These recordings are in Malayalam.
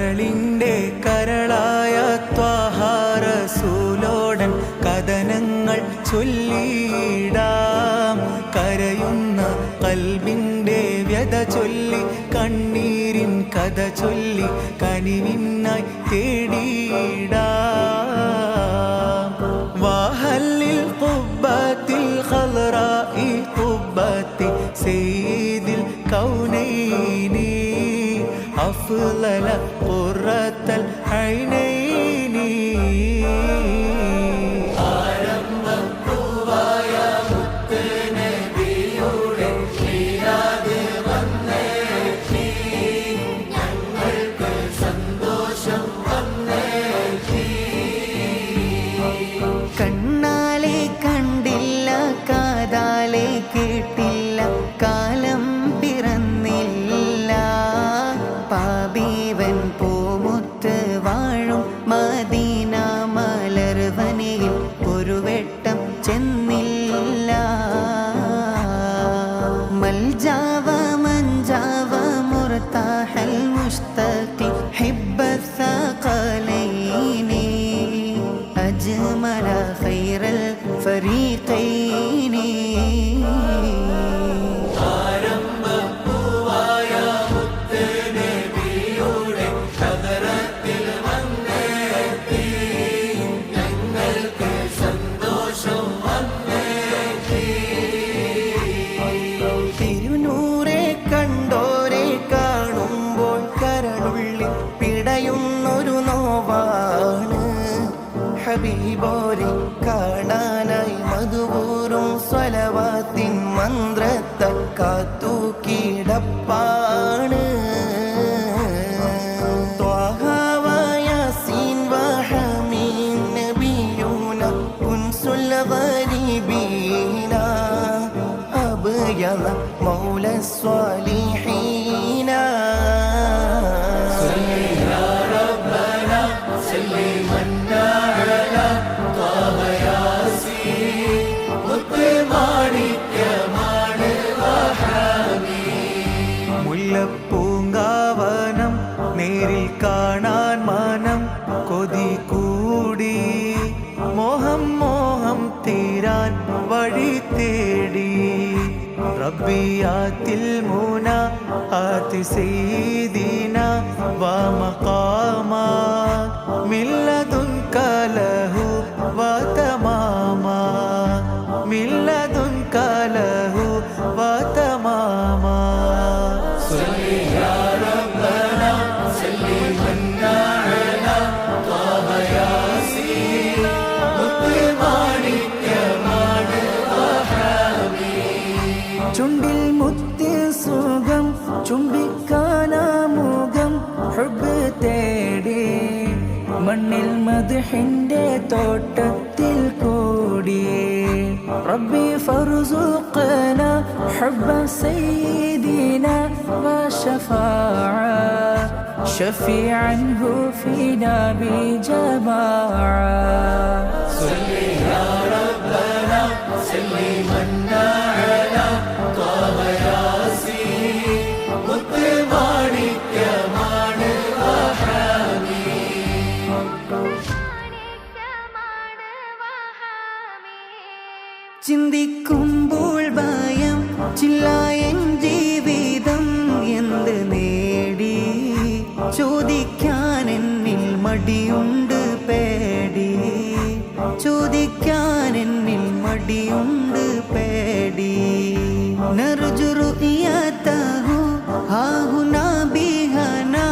കരളിൻ്റെ കരളായ ത്വാഹ റസൂലോടൻ കഥനങ്ങൾ ചൊല്ലിടാം. കരയുന്ന കൽബിൻ്റെ വ്യത ചൊല്ലി കണ്ണീരിൻ കഥ ചൊല്ലി കനിവിനായി തേടിടാം. വാഹല്ലിൽ ഖുബ്ബത്തിൽ ഖൽറാഇ ഖുബ്ബത്തി സയ്യിദിൽ കൗനൈനി അഫ്ളല ഖുറത്തൽ ഐനൈനി. ആരംഭപ്പൂവായ മുത്ത് നബിയുടെ മീലാദ് വന്നെത്തി, ഞങ്ങൾക്ക് സന്തോഷം വന്നെത്തി. കണ്ണാലെ കണ്ടില്ല, കാതാലെ കേട്ടില്ല, കാലം പിറന്നില്ല. പാപീവൻ പൂമുത്ത് വാഴും മദീന മലർവനിയിൽ ഒരു വെട്ടം ചെന്നില്ല. മൽജാവ മഞ്ചാവ മുർതാഹൽ മുസ്തഖി ഹിബ്ബത്ത് സഖലൈനി അജ്മല ഖൈറൽ ഫരീഖൈനി. തിരുനൂറെ കണ്ടോരെ കാണുമ്പോൾ കരളുള്ളിൽ പിടയുന്നൊരു നോവാണ്. ഹബീബോരെ കാണാനായി മധുവൂറും സ്വലവാത്തിൻ മന്ത്രത്തെ കാത്തു കിടപ്പാണ്. ത്വാഹ യാസീൻ വഹമീൻ നബിയൂന ഉൻസുൽ ഗരീബീന അബ്യള മൗല സ്വാലിഹീന. മുല്ലപ്പൂങ്കാവനം നേരിൽ കാണാൻ മനം കൊതി കൂടി, മോഹം മോഹം തീരാൻ വഴി തേടി. റബ്ബിയാത്തിൽ മുന ആതി സയ്യിദിന വ മഖാമാ മില്ലദുൻക ലഹു വ തമാമാ മില്ലദുൻക ലഹു വ തമാമാ. സല്ലി യാ റബ്ബനാ സല്ലി മന്നാ അലാ ത്വാഹ യാസീൻ മുത്തുമാണിക്യമാണ് വഹാബി. ചുണ്ടിൽ മുത്ത് സുഖം ചുംബിക്കാനാമുഖം ഹുബ്ബ് തേടി, മണ്ണിൽ മദ്ഹിന്റെ തോട്ടത്തിൽ കൂടി. റബ്ബി ഫർസുഖ്ന ഹുബ്ബ സയ്യിദിന വശഫാഅ ശഫീഅൻഹു ഫീനാ ബിജമാഅ. സല്ലി യാ റബ്ബനാ സല്ലി മന്നാ അലാ ത്വാഹ യാസീൻ മുത്തുമാണിക്യമാണ് വഹാബി. ചിന്തിക്കുമ്പോൾ ഭയം ചില്ലായൻ ജീവിതം എന്ത് നേടി. ചോദിക്കാൻ എന്നിൽ മടിയുണ്ട് പേടി, ചോദിക്കാൻ എന്നിൽ മടിയുണ്ട് പേടി. നർജു റുയതഹു ഹാഹുനാ ബിഹനാ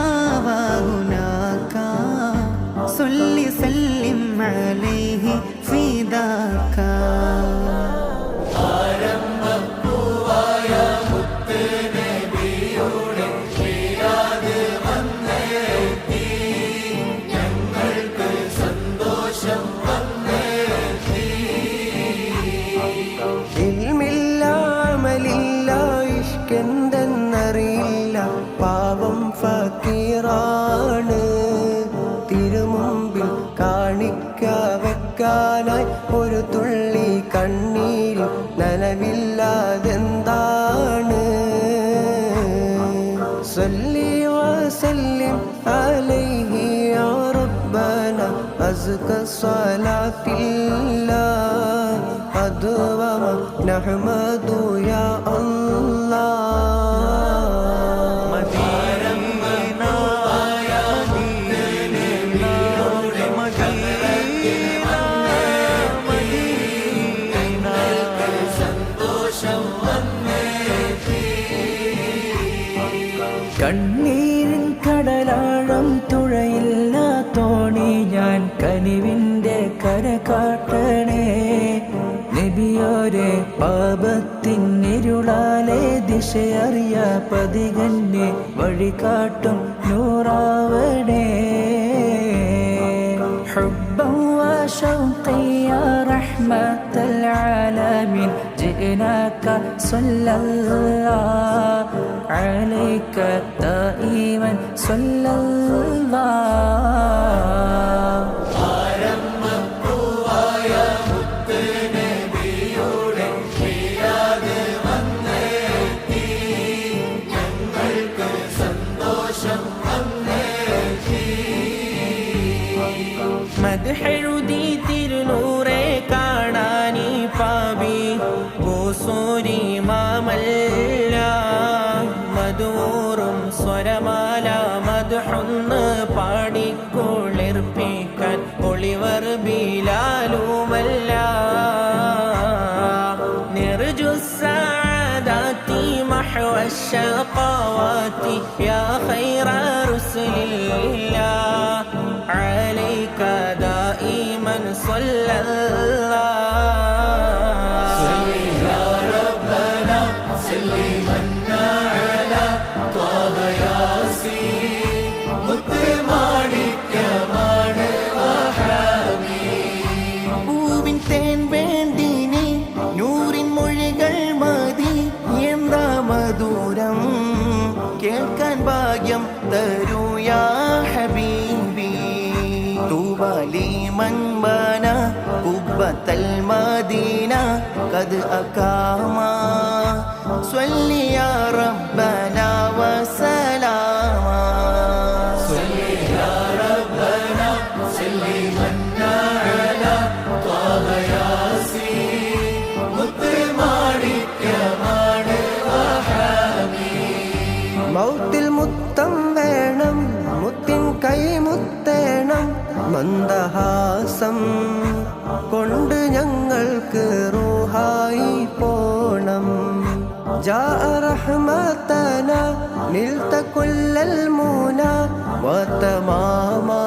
വഹുനാക സല്ലി സല്ലിം അലൈഹി ഫിദാക. എന്തെന്നറിയില്ല, പാവം ഫക്കീറാണ്. തിരുമുമ്പിൽ കാണിക്ക വെക്കാനായി ഒരു തുള്ളി കണ്ണീരിൽ നനവില്ലാതെന്താണ്. സല്ലി വസല്ലിം عليه يا ربنا أزكى الصلاة الله أدوم نحمد يا الله കണ്ണീരിൻ കടലാഴം തുഴയില്ല തോണി ഞാൻ കനിവിൻ്റെ കര കാട്ടണേ നബിയോരെ പാപത്തിനിരുളാലെ ദിശയറിയ പതികന്നെ വഴികാട്ടും നൂറാവണേ حبا وشوقا يا رحمة العالمين جئناك صلى الله عليك دائما صلى الله മദ്ഹെഴുതി തിരുനൂറെ കാണാനി പാപി ഭൂസൂരി മാമല്ല മധൂറും സ്വരമാല മദ്ഹൊന്ന് പാടിക്കുളിർപ്പിക്കാൻ ഒളിവർ ബിലാലുമല്ല നിർജുസ്സാദാത്തി محو الشقوات يا خير رسل الله عليك دائما صلى الله صل يا ربنا سلمنا على طه ياسين മുത്തുമാണിക്യമാണ് വഹാബീൻ പൂവിൻ തേൻ വേണ്ടിനി നൂറിൻ മൊഴികൾ മതി എന്താ മധുരം കേൾക്കാൻ ഭാഗ്യം തരൂ യാ ഹബീബി طوبى لمن بنى قبة المدينة قد أقاما صل يا ربنا وسلاما صل يا ربنا سلمنا على طه ياسين മുത്തുമാണിക്യമാണ് വഹാബീൻ മൗത്തിൽ മുത്തം വേണം മുത്തിൻ കൈമുത്തേണം മന്ദഹാസം കൊണ്ട് ഞങ്ങൾക്ക് റൂഹായി പോണം ജാഅ റഹ്മതന നിൽത കുല്ലൽ മൂന വതമാമാ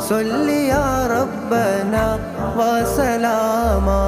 സ്വല്ലി യാ റബ്ബന വസലാമാ